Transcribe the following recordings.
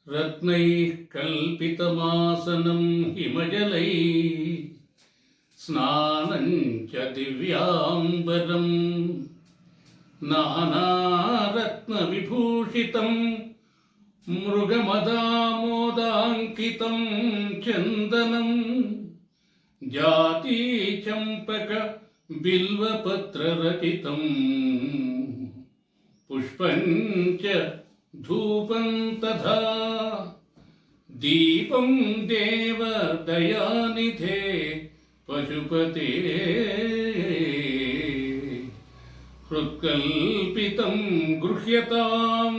रत्नैः कल्पितमासनं हिमजलैः स्नानं च दिव्याम्बरं नानारत्नविभूषितं मृगमदामोदाङ्कितं चन्दनं जातीचम्पक बिल्वपत्ररचितं पुष्पं च धूपं तथा दीपं देवदयानिधे पशुपते हृत्कल्पितं गृह्यतां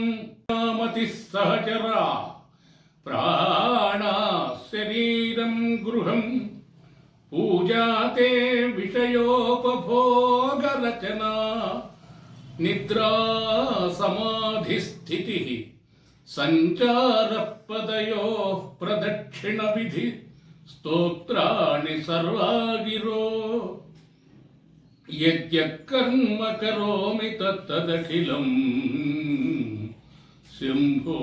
मतिः सहचरा प्राणा शरीरं गृहं पूजा ते विषयोपभोगरचना निद्रा समाधिस्थितिः सञ्चारपदयोः प्रदक्षिणविधि स्तोत्राणि सर्वा गिरो यद्यत्कर्म करोमि तत्तदखिलं शम्भो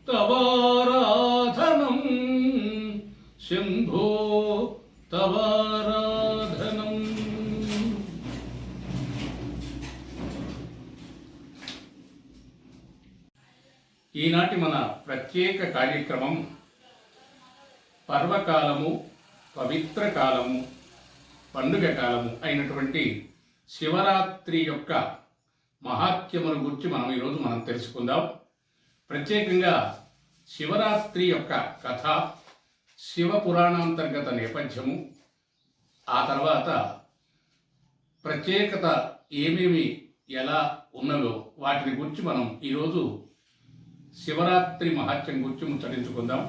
तवाराधनं शम्भो तवाराधनं। ఈనాటి మన ప్రత్యేక కార్యక్రమం పర్వకాలము, పవిత్ర కాలము, పండుగ కాలము అయినటువంటి శివరాత్రి యొక్క మహాత్మ్యమును గురించి ఈరోజు మనం తెలుసుకుందాం. ప్రత్యేకంగా శివరాత్రి యొక్క కథ, శివ పురాణాంతర్గత నేపథ్యము, ఆ తర్వాత ప్రత్యేకత ఏమేమి ఎలా ఉన్నదో వాటిని గురించి మనం ఈరోజు శివరాత్రి మహాత్మ్యం గురించి ముచ్చటించుకుందాం.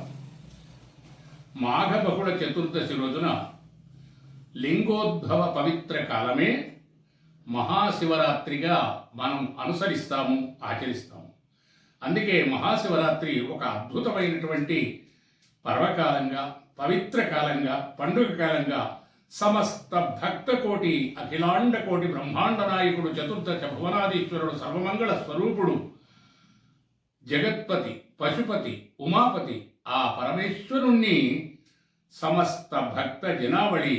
మాఘ బహుళ చతుర్దశి రోజున లింగోద్భవ పవిత్ర కాలమే మహాశివరాత్రిగా మనం అనుసరిస్తాము, ఆచరిస్తాము. అందుకే మహాశివరాత్రి ఒక అద్భుతమైనటువంటి పర్వకాలంగా, పవిత్ర కాలంగా, పండుగ కాలంగా సమస్త భక్తకోటి, అఖిలాండ కోటి బ్రహ్మాండ నాయకుడు, చతుర్దశ భువనాధీశ్వరుడు, సర్వమంగళ స్వరూపుడు, జగత్పతి, పశుపతి, ఉమాపతి ఆ పరమేశ్వరుణ్ణి సమస్త భక్త జనావళి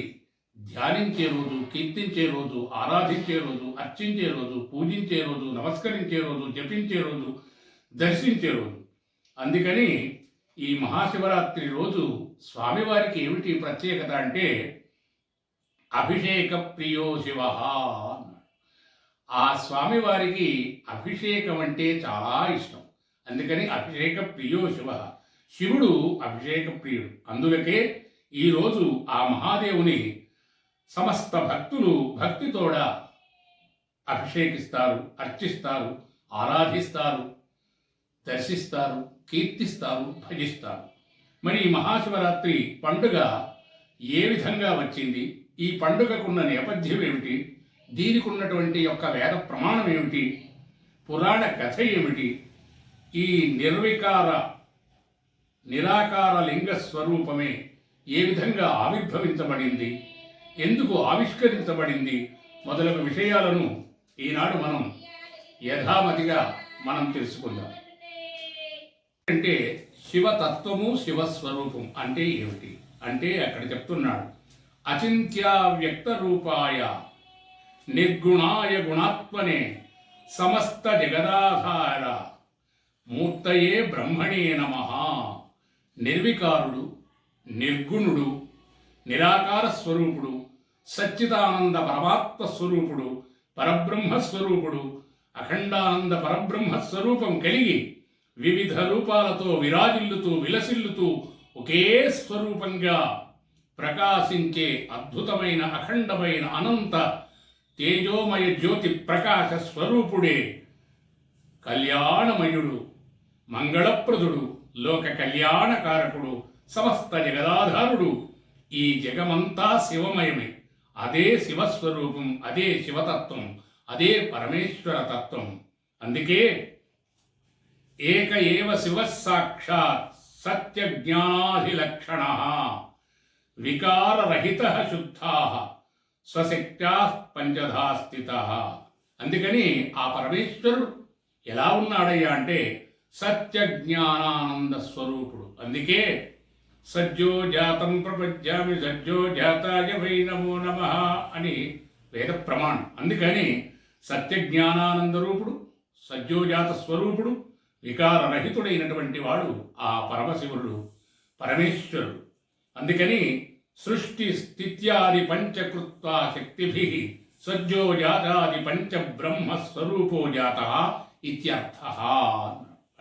ధ్యానించే రోజు, కీర్తించే రోజు, ఆరాధించే రోజు, అర్చించే రోజు, పూజించే రోజు, నమస్కరించే రోజు, జపించే రోజు, దర్శించే రోజు. అందుకని ఈ మహాశివరాత్రి రోజు స్వామివారికి ఏమిటి ప్రత్యేకత అంటే అభిషేక ప్రియో శివ. ఆ స్వామివారికి అభిషేకం అంటే చాలా ఇష్టం. అందుకని అభిషేక ప్రియో శివ. శివుడు అభిషేక ప్రియుడు. అందులకే ఈరోజు ఆ మహాదేవుని సమస్త భక్తులు భక్తితోడ అభిషేకిస్తారు, అర్చిస్తారు, ఆరాధిస్తారు, దర్శిస్తారు, కీర్తిస్తారు, భజిస్తారు. మరి ఈ మహాశివరాత్రి పండుగ ఏ విధంగా వచ్చింది, ఈ పండుగకున్న నేపథ్యం ఏమిటి, దీనికి ఉన్నటువంటి యొక్క వేద ప్రమాణం ఏమిటి, పురాణ కథ ఏమిటి, ఈ నిరాకార లింగ స్వరూపమే ఏ విధంగా ఆవిర్భవించబడింది, ఎందుకు ఆవిష్కరించబడింది మొదలగు విషయాలను ఈనాడు మనం యథామతిగా మనం తెలుసుకుందాం. అంటే శివతత్వము, శివస్వరూపం అంటే ఏమిటి అంటే అక్కడ చెప్తున్నాడు, అచింత్యా వ్యక్త రూపాయ నిర్గుణాయ గుణాత్మనే సమస్త జగదాధార మూర్తయే బ్రహ్మణే నమః. నిర్వికారుడు, నిర్గుణుడు, నిరాకార స్వరూపుడు, సచ్చిదానంద పరమాత్మ స్వరూపుడు, పరబ్రహ్మస్వరూపుడు, అఖండానంద పరబ్రహ్మస్వరూపం కలిగి వివిధ రూపాలతో విరాజిల్లుతూ విలసిల్లుతూ ఒకే స్వరూపంగా ప్రకాశించే అద్భుతమైన అఖండమైన అనంత తేజోమయ జ్యోతి ప్రకాశ స్వరూపుడే కళ్యాణమయుడు, మంగళప్రదుడు, లోక కళ్యాణకారకుడు, సమస్త జగదాధారుడు. ఈ జగమంతా శివమయమే. అదే శివస్వరూపం, అదే శివతత్వం, అదే పరమేశ్వర తత్వం. అందుకే ఏక ఏవ శివ సాక్షాత్ సత్యజ్ఞానాధిలక్షణ వికారరహిత శుద్ధా స్వశక్త్యా పంచధా స్థిత. అందుకని ఆ పరమేశ్వరుడు ఎలా ఉన్నాడయ్యా అంటే సత్య జ్ఞానానంద స్వరూపుడు. అందుకే సజ్జో జాతం ప్రపంచామి సజ్జో జాతాయ వై నమో నమః అని వేద ప్రమాణం. అందుకని సత్య జ్ఞానానంద రూపుడు, సజ్జోజాత స్వరూపుడు, వికారరహితుడైనటువంటి వాడు ఆ పరమశివుడు, పరమేశ్వరుడు. అందుకని సృష్టి స్థిత్యాది పంచకృత్వా శక్తిభి సజ్జోజాతాది పంచ బ్రహ్మస్వరూపో జాత ఇత్యర్థ.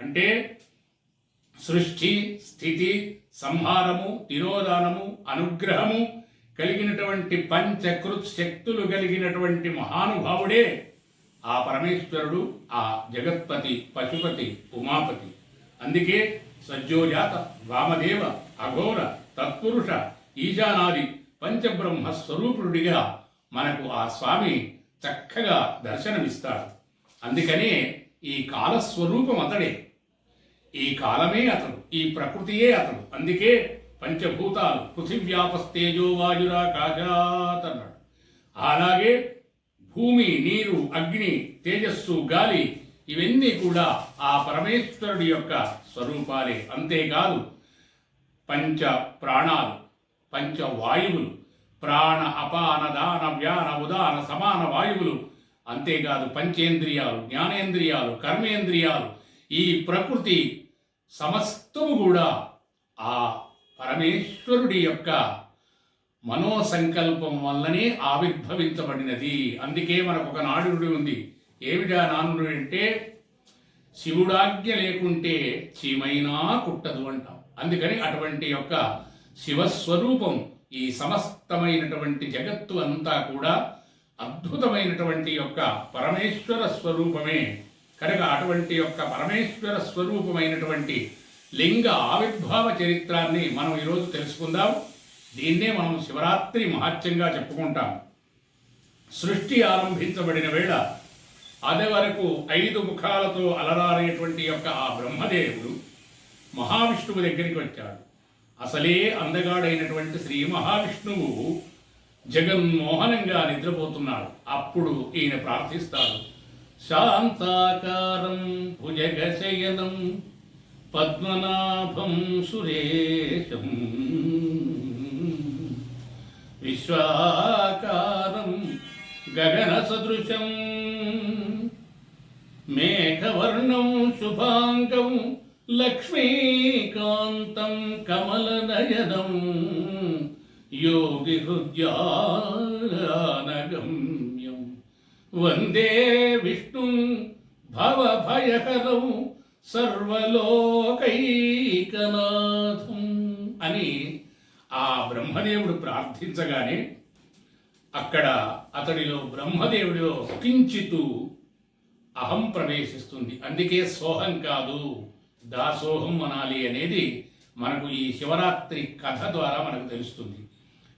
అంటే సృష్టి, స్థితి, సంహారము, తిరోధానము, అనుగ్రహము కలిగినటువంటి పంచకృత్ శక్తులు కలిగినటువంటి మహానుభావుడే ఆ పరమేశ్వరుడు, ఆ జగత్పతి, పశుపతి, ఉమాపతి. అందుకే సజ్జోజాత, వామదేవ, అఘోర, తత్పురుష, ఈశానాది పంచబ్రహ్మ స్వరూపుడిగా మనకు ఆ స్వామి చక్కగా దర్శనమిస్తాడు. అందుకనే ఈ కాలస్వరూపం అతడే, ఈ కాలమే అతడు, ఈ ప్రకృతియే అతడు. అందుకే పంచభూతాలు పృథివ్యాపస్తేజో వాయురాకాశాత్ అన్నాడు. అలాగే భూమి, నీరు, అగ్ని, తేజస్సు, గాలి ఇవన్నీ కూడా ఆ పరమేశ్వరుడి యొక్క స్వరూపాలే. అంతేకాదు పంచ ప్రాణాలు, పంచవాయువులు, ప్రాణ అపాన దాన వ్యాన ఉదాన సమాన వాయువులు, అంతేకాదు పంచేంద్రియాలు, జ్ఞానేంద్రియాలు, కర్మేంద్రియాలు, ఈ ప్రకృతి సమస్తము కూడా ఆ పరమేశ్వరుడి యొక్క మనోసంకల్పం వల్లనే ఆవిర్భవించబడినది. అందుకే మనకు ఒక నానుడి ఉంది. ఏమిటా నానుడి అంటే శివుడాజ్ఞ లేకుంటే చీమైనా కుట్టదు అంటాం. అందుకని అటువంటి యొక్క శివస్వరూపం ఈ సమస్తమైనటువంటి జగత్తు అంతా కూడా అద్భుతమైనటువంటి యొక్క పరమేశ్వర స్వరూపమే. కనుక అటువంటి యొక్క పరమేశ్వర స్వరూపమైనటువంటి లింగ ఆవిర్భావ చరిత్రాన్ని మనం ఈరోజు తెలుసుకుందాం. దీన్నే మనం శివరాత్రి మహత్యంగా చెప్పుకుంటాం. సృష్టి ఆరంభించబడిన వేళ అదే వరకు 5 ముఖాలతో అలరారేటువంటి యొక్క ఆ బ్రహ్మదేవుడు మహావిష్ణువు దగ్గరికి వచ్చాడు. అసలే అందగాడైనటువంటి శ్రీ మహావిష్ణువు జగన్మోహనంగా నిద్రపోతున్నాడు. అప్పుడు ఈయన ప్రార్థిస్తాడు. శాంతాకారం భుజగశయనం పద్మనాభం సురేశం విశ్వాకారం గగన సదృశం మేఘవర్ణం శుభాంగం లక్ష్మీకాంతం కమలనయనం యోగి హృద్యానగమ్యం వందే విష్ణు భవభయహరం సర్వలోకైకనాథం అని ఆ బ్రహ్మదేవుడు ప్రార్థించగానే అక్కడ అతడిలో బ్రహ్మదేవుడిలో కించితు అహం ప్రవేశిస్తుంది. అందుకే సోహం కాదు దాసోహం అనాలి అనేది మనకు ఈ శివరాత్రి కథ ద్వారా మనకు తెలుస్తుంది.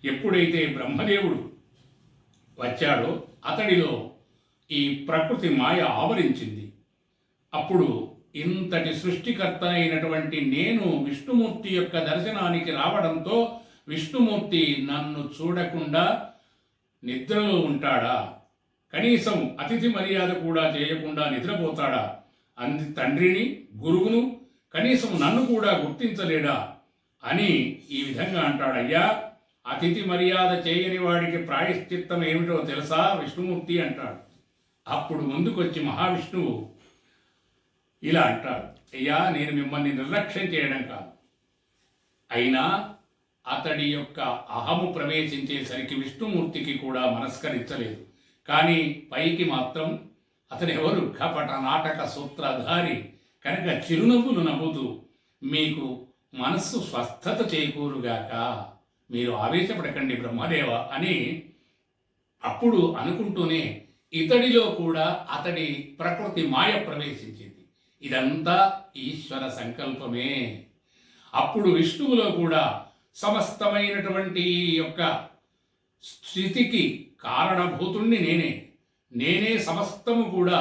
ఎప్పుడైతే బ్రహ్మదేవుడు వచ్చాడో అతడిలో ఈ ప్రకృతి మాయ ఆవరించింది. అప్పుడు ఇంతటి సృష్టికర్త అయినటువంటి నేను విష్ణుమూర్తి యొక్క దర్శనానికి రావడంతో విష్ణుమూర్తి నన్ను చూడకుండా నిద్రలో ఉంటాడా? కనీసం అతిథి మర్యాద కూడా చేయకుండా నిద్రపోతాడా? తండ్రిని, గురువును, కనీసం నన్ను కూడా గుర్తించలేడా అని ఈ విధంగా అంటాడు. అయ్యా, అతిథి మర్యాద చేయని వాడికి ప్రాయశ్చిత్తం ఏమిటో తెలుసా విష్ణుమూర్తి అంటాడు. అప్పుడు ముందుకొచ్చి మహావిష్ణువు ఇలా అంటాడు. అయ్యా, నేను మిమ్మల్ని నిర్లక్ష్యం చేయడం కాదు, అయినా అతడి యొక్క అహము ప్రవేశించేసరికి విష్ణుమూర్తికి కూడా మనస్కరించలేదు. కానీ పైకి మాత్రం అతడెవరు? కపట నాటక సూత్రధారి కనుక చిరునవ్వులు నవ్వుతూ మీకు మనస్సు స్వస్థత చేకూరుగాక, మీరు ఆవేశపడకండి బ్రహ్మదేవ అని అప్పుడు అనుకుంటూనే ఇతడిలో కూడా అతడి ప్రకృతి మాయ ప్రవేశించింది. ఇదంతా ఈశ్వర సంకల్పమే. అప్పుడు విష్ణువులో కూడా సమస్తమైనటువంటి యొక్క స్థితికి కారణభూతుణ్ణి నేనే సమస్తము కూడా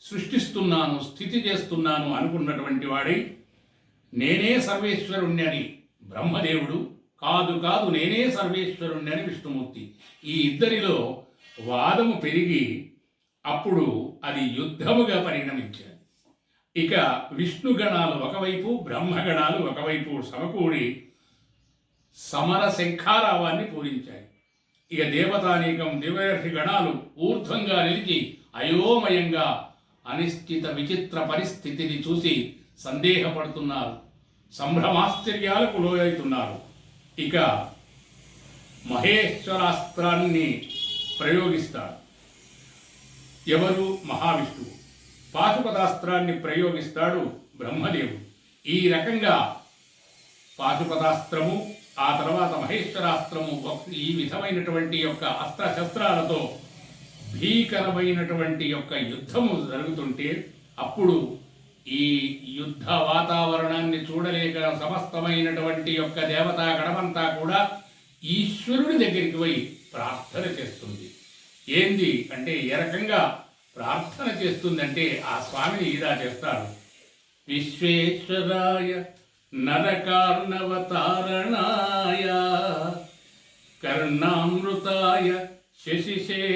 సృష్టిస్తున్నాను, స్థితి చేస్తున్నాను అనుకున్నటువంటి వాడి నేనే సర్వేశ్వరుణ్ణి అని బ్రహ్మదేవుడు, కాదు నేనే సర్వేశ్వరుణ్ణి అని విష్ణుమూర్తి. ఈ ఇద్దరిలో వాదము పెరిగి అప్పుడు అది యుద్ధముగా పరిణమించాడు. ఇక విష్ణుగణాలు ఒకవైపు, బ్రహ్మగణాలు ఒకవైపు సమకూడి సమర శంఖారావాన్ని పూరించాయి. ఇక దేవతానీకం, దేవర్షి గణాలు ఊర్ధ్వంగా నిలిచి అయోమయంగా అనిశ్చిత విచిత్ర పరిస్థితిని చూసి సందేహపడుతున్నారు, సంభ్రమాశ్చర్యాలకు లోనవుతున్నారు. ఇక మహేశ్వరాస్త్రాన్ని ప్రయోగిస్తాడు. ఎవరు? మహావిష్ణువు. పాశుపతాస్త్రాన్ని ప్రయోగిస్తాడు బ్రహ్మదేవుడు. ఈ రకంగా పాశుపతాస్త్రము, ఆ తర్వాత మహేశ్వరాస్త్రము, ఈ విధమైనటువంటి యొక్క అస్త్రశస్త్రాలతో భీకరమైనటువంటి యొక్క యుద్ధము జరుగుతుంటే అప్పుడు ఈ యుద్ధ వాతావరణాన్ని చూడలేక సమస్తమైనటువంటి యొక్క దేవతా గణమంతా కూడా ఈశ్వరుడి దగ్గరికి పోయి ప్రార్థన చేస్తుంది. ఏంది అంటే ఏ రకంగా ప్రార్థన చేస్తుందంటే ఆ స్వామిని ఇలా చేస్తారు. విశ్వేశ్వరాయ నరకార్ణవతారణాయ కర్ణామృతాయ శశిశేఖరధారణాయ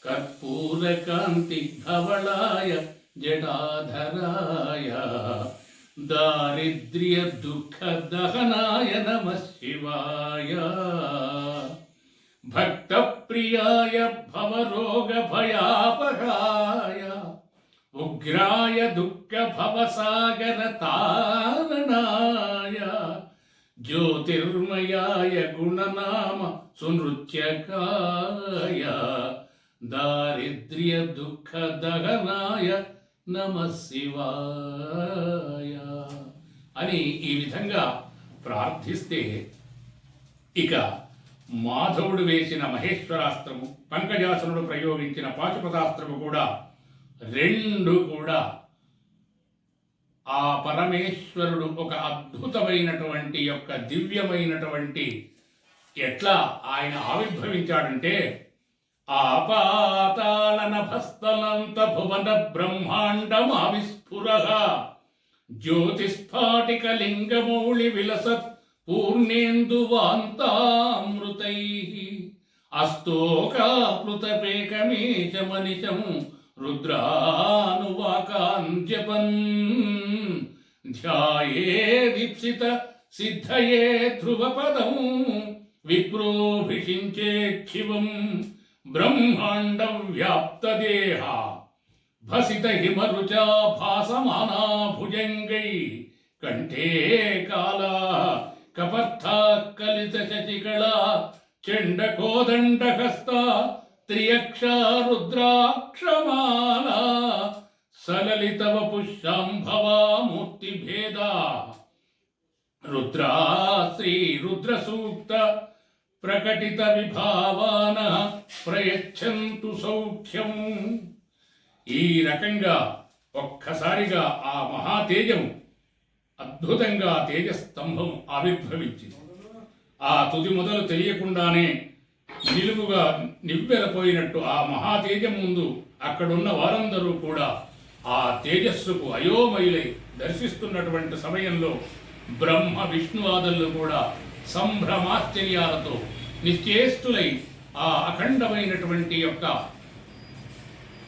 కర్పూరకాంతి ధవళాయ జటాధరాయ దారిద్ర్య దుఃఖ దహనాయ నమః శివాయ భక్త ప్రియాయ భవరోగ భయాపహాయ ఉగ్రాయ దుఃఖ భవసాగర తారణాయ జ్యోతిర్మయాయ గుణనామ సునృత్యకాయ దారిద్ర్య దుఃఖ దహనాయ నమః శివాయ అని ఈ విధంగా ప్రార్థిస్తే ఇక మాధవుడు వేసిన మహేశ్వరాస్త్రము, పంకజాసురుడు ప్రయోగించిన పాశుపతాస్త్రము కూడా రెండు కూడా ఆ పరమేశ్వరుడు ఒక అద్భుతమైనటువంటి యొక్క దివ్యమైనటువంటి ఎట్లా ఆయన ఆవిర్భవించాడంటే ఆపాతాళనభస్థలంత భువన బ్రహ్మాండమావిస్ఫురః జ్యోతిస్ఫాటిక లింగమౌళి విలసత్ పూర్ణేందువాంతామృతైః అస్తోకాప్లుతపేకమేచమనిశం రుద్రానువాకాంజపన్ ధ్యాయేదీప్సిత సిద్ధయే ధ్రువపదం విప్రోభిషించేక్షివం బ్రహ్మాండ వ్యాప్తదేహ భసిత హిమరుచా భాసమానా భుజంగై కంఠే కాలా కపర్థా కలిత శశికళా చండకోదండహస్త త్రియక్షా రుద్రాక్షమాలా సలలిత వపుశాంభవా మూర్తిభేదా రుద్రా శ్రీ రుద్ర సూక్త ప్రకటిత విభావాన ప్రయచ్చంతు సౌఖ్యం. ఈ రకంగా ఒక్కసారిగా ఆ మహాతేజం అద్భుతంగా తేజస్తంభం ఆవిర్భవించింది. ఆ తుది మొదలు తెలియకుండానే నిలువుగా నివ్వెరపోయినట్టు ఆ మహాతేజం ముందు అక్కడున్న వారందరూ కూడా ఆ తేజస్సుకు అయోమయులై దర్శిస్తున్నటువంటి సమయంలో బ్రహ్మ విష్ణువాదులు కూడా సంభ్రమాశ్చర్యాలతో నిశ్చేష్టులై ఆ అఖండమైనటువంటి యొక్క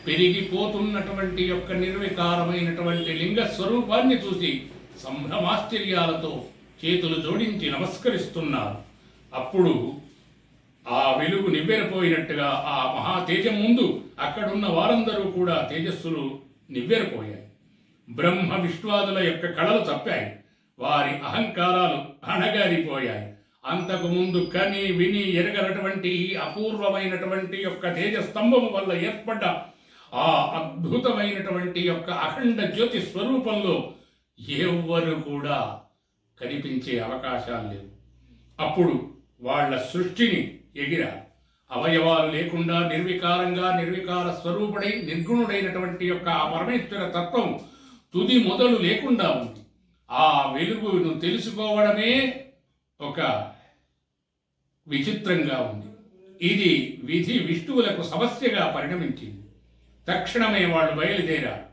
పెరిగిపోతున్నటువంటి యొక్క నిర్వికారమైనటువంటి లింగ స్వరూపాన్ని చూసి సంభ్రమాశ్చర్యాలతో చేతులు జోడించి నమస్కరిస్తున్నారు. అప్పుడు ఆ వెలుగు నివ్వెరపోయినట్టుగా ఆ మహాతేజం ముందు అక్కడున్న వారందరూ కూడా తేజస్సులు నివ్వెరపోయాయి. బ్రహ్మ విష్ణువాదుల యొక్క కళలు తప్పాయి. వారి అహంకారాలు అణగారిపోయాయి. అంతకు ముందు కని విని ఎరగనటువంటి ఈ అపూర్వమైనటువంటి యొక్క తేజస్తంభము వల్ల ఏర్పడ్డ ఆ అద్భుతమైనటువంటి యొక్క అఖండ జ్యోతి స్వరూపంలో ఎవ్వరు కూడా కనిపించే అవకాశాలు లేవు. అప్పుడు వాళ్ళ సృష్టిని ఎగిరారు. అవయవాలు లేకుండా నిర్వికారంగా నిర్వికార స్వరూపుడై నిర్గుణుడైనటువంటి యొక్క ఆ పరమేశ్వర తత్వం తుది మొదలు లేకుండా ఉంది. ఆ వెలుగును తెలుసుకోవడమే ఒక విచిత్రంగా ఉంది. ఇది విధి విష్ణువులకు సమస్యగా పరిణమించింది. తక్షణమే వాళ్ళు బయలుదేరారు.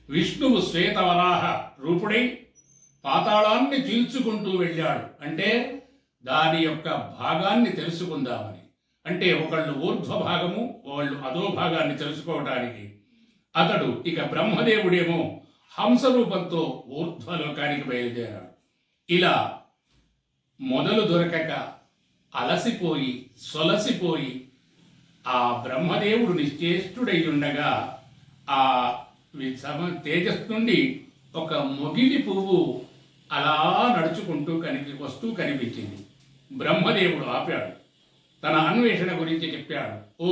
విష్ణువు శ్వేతవరాహ రూపుడై పాతాళాన్ని చీల్చుకుంటూ వెళ్ళాడు. అంటే దాని యొక్క భాగాన్ని తెలుసుకుందామని. అంటే ఒకళ్ళు ఊర్ధ్వ భాగము, వాళ్ళు అధో భాగాన్ని తెలుసుకోవడానికి. అతడు ఇక బ్రహ్మదేవుడేమో హంసరూపంతో ఊర్ధ్వలోకానికి బయలుదేరాడు. ఇలా మొదలు దొరకక అలసిపోయి సొలసిపోయి ఆ బ్రహ్మదేవుడు నిశ్చేష్టుడై ఉండగా ఆ తేజస్ నుండి ఒక మొగిలి పువ్వు అలా నడుచుకుంటూ వస్తూ కనిపించింది. బ్రహ్మదేవుడు ఆపాడు, తన అన్వేషణ గురించి చెప్పాడు. ఓ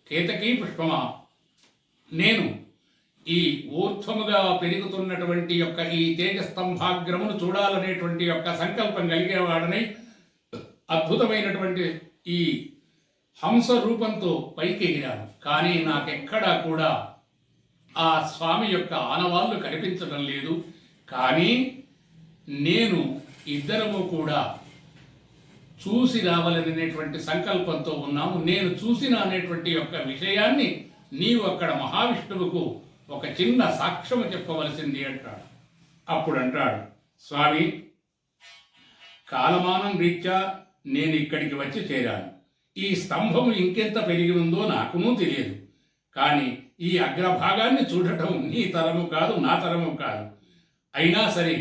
కేతకీ పుష్పమా, నేను ఈ ఊర్ధ్వముగా పెరుగుతున్నటువంటి యొక్క ఈ తేజస్తంభాగ్రమును చూడాలనేటువంటి యొక్క సంకల్పం కలిగేవాడనై అద్భుతమైనటువంటి ఈ హంస రూపంతో పైకి ఎగిరాను. కానీ నాకెక్కడా కూడా ఆ స్వామి యొక్క ఆనవాళ్ళు కనిపించడం లేదు. కానీ నేను ఇద్దరము కూడా చూసి రావాలనేటువంటి సంకల్పంతో ఉన్నాము. నేను చూసిన అనేటువంటి యొక్క విషయాన్ని నీవు అక్కడ మహావిష్ణువుకు ఒక చిన్న సాక్ష్యము చెప్పవలసింది అంటాడు. అప్పుడు అంటాడు, స్వామి, కాలమానం రీత్యా నేను ఇక్కడికి వచ్చి చేరాను. ఈ స్తంభము ఇంకెంత పెరిగి ఉందో నాకునూ తెలియదు. కానీ ఈ అగ్రభాగాన్ని చూడటం నీ తరము కాదు, నా తరము కాదు. అయినా సరే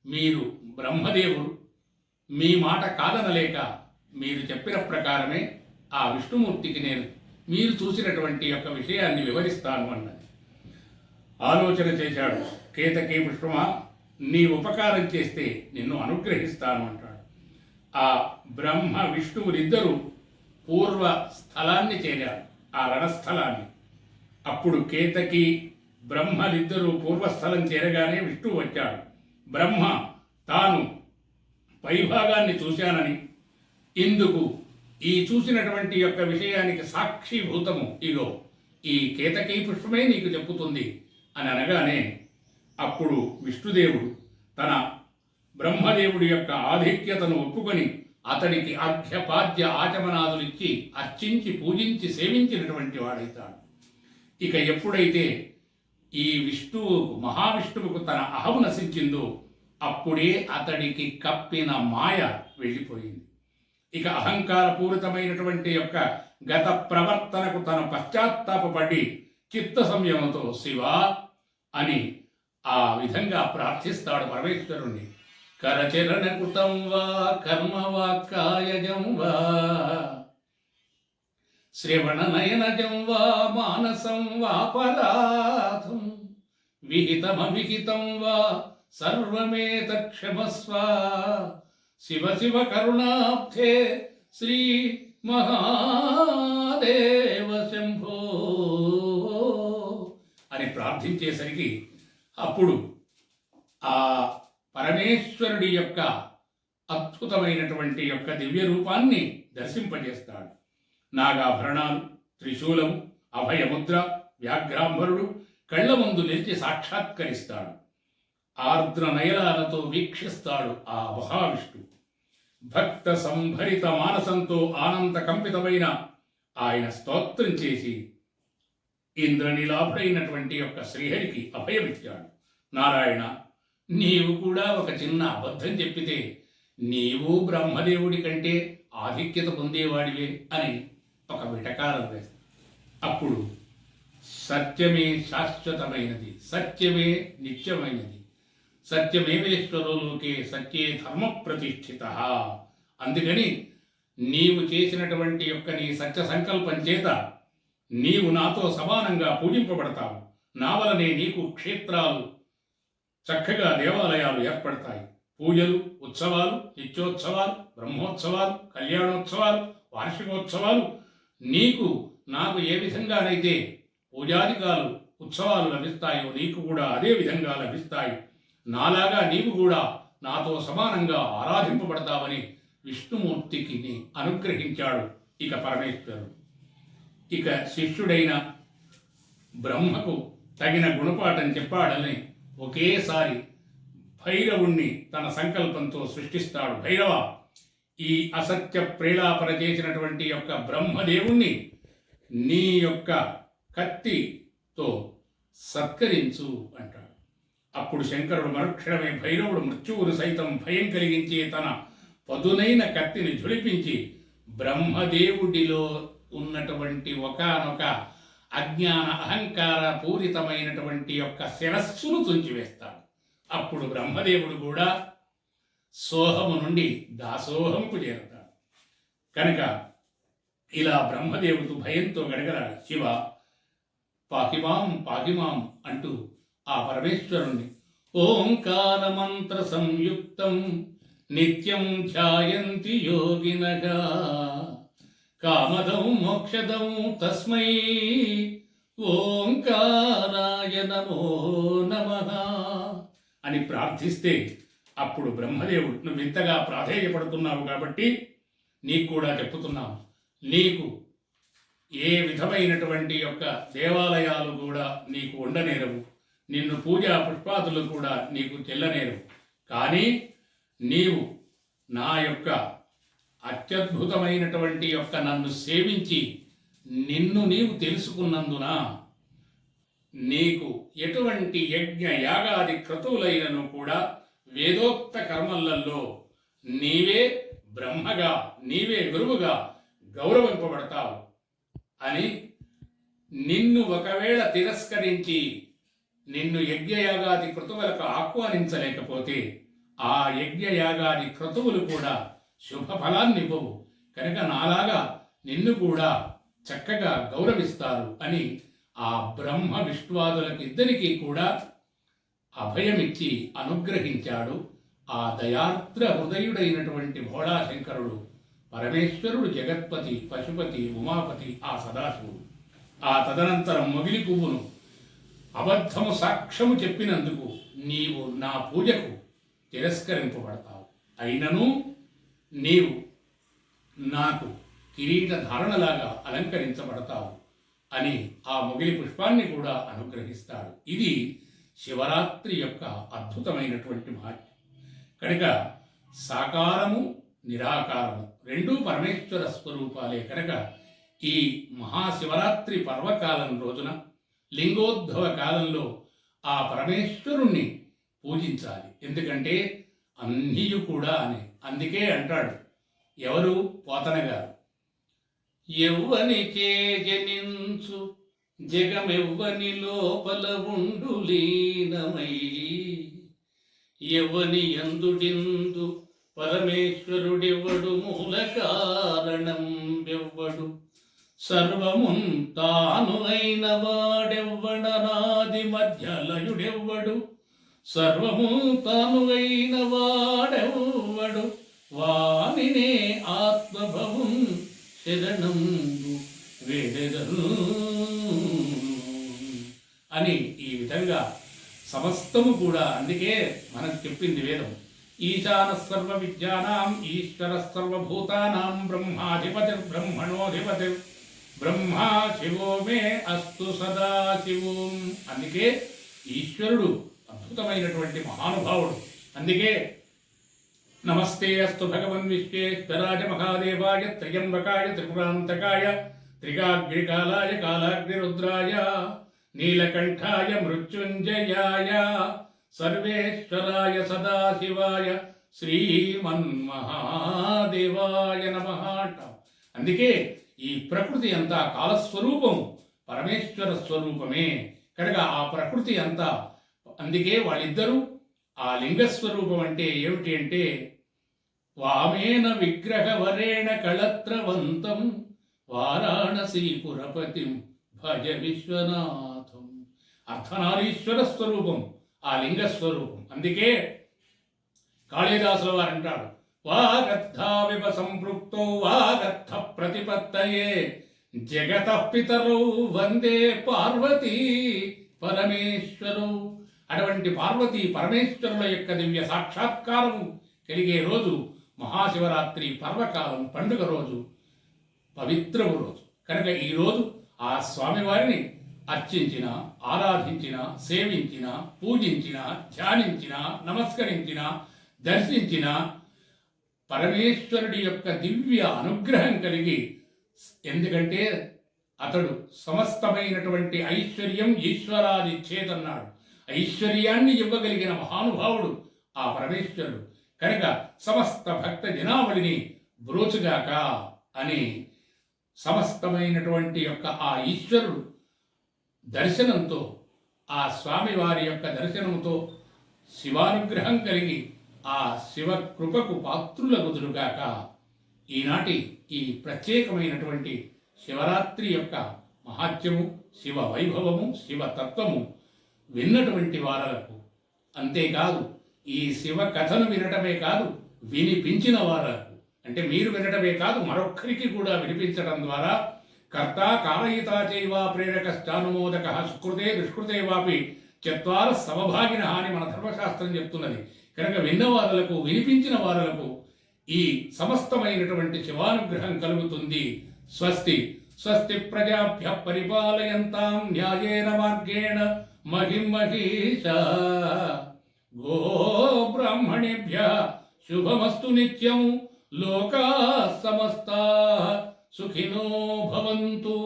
మీరు బ్రహ్మదేవుడు, మీ మాట కాదనలేక మీరు చెప్పిన ప్రకారమే ఆ విష్ణుమూర్తికి నేను మీరు చూసినటువంటి యొక్క విషయాన్ని వివరిస్తాను అన్నది. ఆలోచన చేశాడు. కేతకీ పుష్పమా, నీ ఉపకారం చేస్తే నిన్ను అనుగ్రహిస్తాను అంటాడు. ఆ బ్రహ్మ విష్ణువులిద్దరూ పూర్వ స్థలాన్ని చేరారు, ఆ రణస్థలాన్ని. అప్పుడు కేతకి బ్రహ్మలిద్దరూ పూర్వస్థలం చేరగానే విష్ణువు వచ్చాడు. బ్రహ్మ తాను పైభాగాన్ని చూశానని, ఇందుకు ఈ చూసినటువంటి యొక్క విషయానికి సాక్షిభూతము ఇగో ఈ కేతకీ పుష్పమే నీకు చెప్పుతుంది అని అనగానే అప్పుడు విష్ణుదేవుడు తన బ్రహ్మదేవుడి యొక్క ఆధిక్యతను ఒప్పుకొని అతడికి అర్ఘ్యపాద్య ఆచమనాదులిచ్చి అర్చించి పూజించి సేవించినటువంటి వాడైతాడు. ఇక ఎప్పుడైతే ఈ విష్ణువుకు మహావిష్ణువుకు తన అహము నశించిందో అప్పుడే అతడికి కప్పిన మాయ వెళ్ళిపోయింది. ఇక అహంకారపూరితమైనటువంటి యొక్క గత ప్రవర్తనకు తన పశ్చాత్తాపడి చిత్త సంయమంతో శివా అని ఆ విధంగా ప్రార్థిస్తాడు పరమేశ్వరుణ్ణి. కరచరణ కృతం వా కర్మ వా కాయజం వా శ్రవణ నయనజం వా మానసం వాపరాధం విహితమవిహితం వా సర్వమేతక్షమస్వ శివ శివ కరుణాబ్ధే శ్రీ మహాదేవ శంభో అని ప్రార్థించేసరికి అప్పుడు ఆ పరమేశ్వరుడి యొక్క అద్భుతమైనటువంటి యొక్క దివ్య రూపాన్ని దర్శింపజేస్తాడు. నాగాభరణాలు, త్రిశూలము, అభయముద్ర, వ్యాఘ్రాంబరుడు కళ్ళ ముందు నిలిచి సాక్షాత్కరిస్తాడు. ఆర్ద్ర నయనాలతో వీక్షిస్తాడు ఆ మహావిష్ణు. భక్త సంభరిత మానసంతో ఆనంద కంపితమైన ఆయన స్తోత్రం చేసి ఇంద్రనీలాభుడైనటువంటి యొక్క శ్రీహరికి అభయమిచ్చాడు. నారాయణ, నీవు కూడా ఒక చిన్న అబద్ధం చెప్పితే నీవు బ్రహ్మదేవుడి కంటే ఆధిక్యత పొందేవాడివే అని ఒక విటకారం వేస్తాడు. అప్పుడు సత్యమే శాశ్వతమైనది, సత్యమే నిత్యమైనది, సత్యమేవేశ్వరోలోకే సత్యే ధర్మ ప్రతిష్ఠిత. అందుకని నీవు చేసినటువంటి యొక్క నీ సత్య సంకల్పం చేత నీవు నాతో సమానంగా పూజింపబడతావు. నా వలనే నీకు క్షేత్రాలు, చక్కగా దేవాలయాలు ఏర్పడతాయి. పూజలు, ఉత్సవాలు, నిత్యోత్సవాలు, బ్రహ్మోత్సవాలు, కళ్యాణోత్సవాలు, వార్షికోత్సవాలు నీకు నాకు ఏ విధంగానైతే పూజాదికాలు ఉత్సవాలు లభిస్తాయో నీకు కూడా అదే విధంగా లభిస్తాయి. నాలాగా నీవు కూడా నాతో సమానంగా ఆరాధింపబడతావని విష్ణుమూర్తికి అనుగ్రహించాడు ఇక పరమేశ్వరుడు. ఇక శిష్యుడైన బ్రహ్మకు తగిన గుణపాఠం చెప్పాడని ఒకేసారి భైరవుణ్ణి తన సంకల్పంతో సృష్టిస్తాడు. భైరవ, ఈ అసత్య ప్రేలాపన చేసినటువంటి యొక్క బ్రహ్మదేవుణ్ణి నీ యొక్క కత్తితో సత్కరించు అంటాడు. అప్పుడు శంకరుడు మరుక్షణమే భైరవుడు మృత్యువును సైతం భయం కలిగించే తన పదునైన కత్తిని ఝుళిపించి బ్రహ్మదేవుడిలో ఉన్నటువంటి ఒకానొక అజ్ఞాన అహంకార పూరితమైనటువంటి యొక్క శిరస్సును తుంచివేస్తాడు. అప్పుడు బ్రహ్మదేవుడు కూడా సోహము నుండి దాసోహంకు చేరతాడు. కనుక ఇలా బ్రహ్మదేవుడు భయంతో గడగడాడు. శివ పాకిమాం పాకిమాం అంటూ ఆ పరమేశ్వరుణ్ణి ఓంకార మంత్ర సంయుక్తం నిత్యం ధ్యాయంతి యోగినగా కామదం మోక్షదం తస్మై ఓంకారాయ నమో నమః అని ప్రార్థిస్తే అప్పుడు బ్రహ్మదేవుడు నువ్వు ఇంతగా ప్రాధేయపడుతున్నావు కాబట్టి నీకు కూడా చెప్పుతున్నావు, నీకు ఏ విధమైనటువంటి యొక్క దేవాలయాలు కూడా నీకు ఉండనేరవు, నిన్ను పూజా పుష్పాదులు కూడా నీకు చెల్లనేరవు. కానీ నీవు నా యొక్క అత్యద్భుతమైనటువంటి యొక్క నన్ను సేవించి నిన్ను నీవు తెలుసుకున్నందున నీకు ఎటువంటి యజ్ఞ యాగాది క్రతువులైనను కూడా వేదోక్త కర్మలలో నీవే బ్రహ్మగా నీవే గురువుగా గౌరవింపబడతావు అని నిన్ను ఒకవేళ తిరస్కరించి నిన్ను యజ్ఞయాగాది క్రతువులకు ఆహ్వానించలేకపోతే ఆ యజ్ఞయాగాది క్రతువులు కూడా శుభ ఫలాన్నివ్వవు. కనుక నాలాగా నిన్ను కూడా చక్కగా గౌరవిస్తారు అని ఆ బ్రహ్మ విష్ణువాదులకిద్దరికీ కూడా అభయమిచ్చి అనుగ్రహించాడు ఆ దయార్ద్ర హృదయుడైనటువంటి భోళాశంకరుడు, పరమేశ్వరుడు, జగత్పతి, పశుపతి, ఉమాపతి, ఆ సదాశివుడు. ఆ తదనంతరం మొగిలి పువ్వును అబద్ధము సాక్ష్యము చెప్పినందుకు నీవు నా పూజకు తిరస్కరింపబడతావు, అయినను నీవు నాకు కిరీట ధారణలాగా అలంకరించబడతావు అని ఆ మొగిలి పుష్పాన్ని కూడా అనుగ్రహిస్తాడు. ఇది శివరాత్రి యొక్క అద్భుతమైనటువంటి మహత్యం. కనుక సాకారము నిరాకారము రెండూ పరమేశ్వర స్వరూపాలే. కనుక ఈ మహాశివరాత్రి పర్వకాలం రోజున లింగోద్భవ కాలంలో ఆ పరమేశ్వరుణ్ణి పూజించాలి. ఎందుకంటే అన్నీ కూడా అని అందుకే అంటాడు ఎవరు పోతన గారు, ఎవ్వని జనించు జగమెవ్వని లోపల ఉండు లీనమై ఎవ్వని ఎందుడిందు పరమేశ్వరుడెవ్వడు మూల కారణం ఎవ్వడు సర్వమున్ తాను అయిన వాడెవ్వడనాది మధ్యలయుడెవ్వడు సర్వము తాను అయిన వాడెవ్వడు వానినే ఆత్మభవం శరణం వేదెదను అని ఈ విధంగా సమస్తము కూడా అందుకే మనకు చెప్పింది వేదం. ఈశాన సర్వ విద్యానాం ఈశ్వర సర్వభూతానాం బ్రహ్మాధిపతి బ్రహ్మణోధిపతి బ్రహ్మా శివో మే అస్తు సదాశివం. అందుకే ఈశ్వరుడు అద్భుతమైనటువంటి మహానుభావుడు. అందుకే నమస్తే అస్తు భగవన్ విశ్వేశ్వరాయ మహాదేవాయ త్ర్యంబకాయ త్రిపురాంతకాయ త్రికాగ్నికాలాయ కాలాగ్నిరుద్రాయ నీలకంఠాయ మృత్యుంజయాయ సర్వేశ్వరాయ సదాశివాయ శ్రీమన్మహాదేవాయ నమః. అందుకే ఈ ప్రకృతి అంతా కాలస్వరూపం పరమేశ్వర స్వరూపమే. కనుక ఆ ప్రకృతి అంతా అందుకే వాళ్ళిద్దరూ ఆ లింగస్వరూపం అంటే ఏమిటి అంటే వామేన విగ్రహ వరేణ కళత్రవంతం వారాణసీపురపతిం భజ విశ్వనాథం. అర్ధనారీశ్వర స్వరూపం ఆ లింగస్వరూపం. అందుకే కాళిదాసుల వారు అంటాడు వాగర్థావివ సంపృక్తో వాగర్థ ప్రతిపత్తయే జగతః పితరౌ వందే పార్వతీ పరమేశ్వరౌ. అటువంటి పార్వతీ పరమేశ్వరుల యొక్క దివ్య సాక్షాత్కారము కలిగే రోజు మహాశివరాత్రి పర్వకాలం పండుగ రోజు, పవిత్రము రోజు. కనుక ఈరోజు ఆ స్వామివారిని అర్చించిన, ఆరాధించిన, సేవించిన, పూజించిన, ధ్యానించిన, నమస్కరించిన, దర్శించిన పరమేశ్వరుడి యొక్క దివ్య అనుగ్రహం కలిగి, ఎందుకంటే అతడు సమస్తమైనటువంటి ఐశ్వర్యం ఈశ్వరాది చేతన్నాడు, ఐశ్వర్యాన్ని ఇవ్వగలిగిన మహానుభావుడు ఆ పరమేశ్వరుడు. కనుక సమస్త భక్త జనావళిని బ్రోచుగాక అని సమస్తమైనటువంటి యొక్క ఆ ఈశ్వరుడు దర్శనంతో, ఆ స్వామివారి యొక్క దర్శనంతో శివానుగ్రహం కలిగి ఆ శివ కృపకు పాత్రులగుదురుగాక. ఈనాటి ఈ ప్రత్యేకమైనటువంటి శివరాత్రి యొక్క మహాత్యము, శివ వైభవము, శివతత్వము విన్నటువంటి వారలకు, అంతేకాదు ఈ శివ కథను వినటమే కాదు, వినిపించిన వారలకు, అంటే మీరు వినటమే కాదు మరొక్కరికి కూడా వినిపించడం ద్వారా కర్త కారయిత చైవ ప్రేరకశ్చానుమోదక సుకృతే దుష్కృతే వాపి చత్వార సమభాగిన అని మన ధర్మశాస్త్రం చెప్తున్నది. కనుక విన్నవారులకు, వినిపించిన వారులకు ఈ సమస్తమైనటువంటి శివానుగ్రహం కలుగుతుంది. స్వస్తి స్వస్తి ప్రజాభ్య పరిపాలయంతాం న్యాయేన మార్గేణ మహిం మహీష. గో బ్రాహ్మణేభ్య శుభమస్తు నిత్యం. లోకా సమస్తా సుఖినో భవంతు.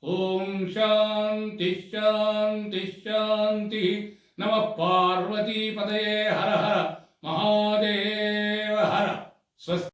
ఓం శాంతి శాంతి శాంతి. నమః పార్వతీపతయే. హర హర మహాదేవ హర. స్వస్తి.